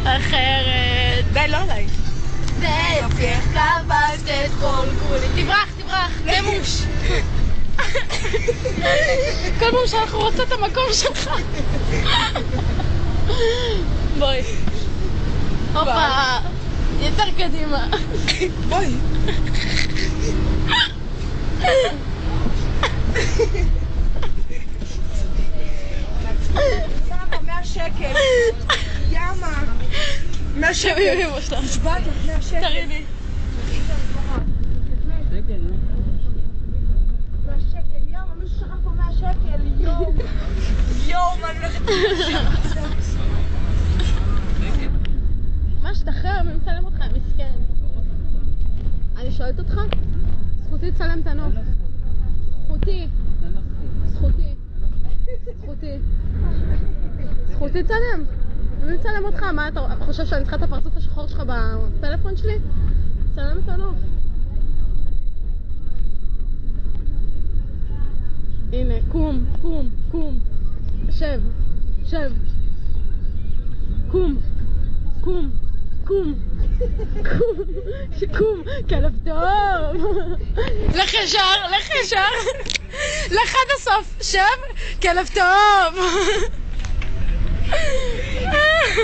אחרת. די, לא עליי. זה יופי, כבשת את כל גבולי. תברח, נמוש. כל פעם שאנחנו רוצות את המקום שלך. בואי. הופה. יותר קדימה. בואי. יאמה, 100 שקל. יאמה. 100 שקל. נשבעת לך 100 שקל. תראי לי. 100 שקל, יאמה, מישהו שכח פה 100 שקל. יואו, מה אני הולכת לשם? מה שתחרר, מי מצלם אותך, מסכן. אני שואלת אותך? זכותי לצלם את הנוף. זכותי לצלם. אני מצלם אותך, מה אתה חושב שאני צריכה את הפרצוף השחור שלך בפלאפון שלי? צלם את הנוף. הנה, קום. שב. קום, כלב טוב. לך ישר. לך עד הסוף, שב, כלב טוב.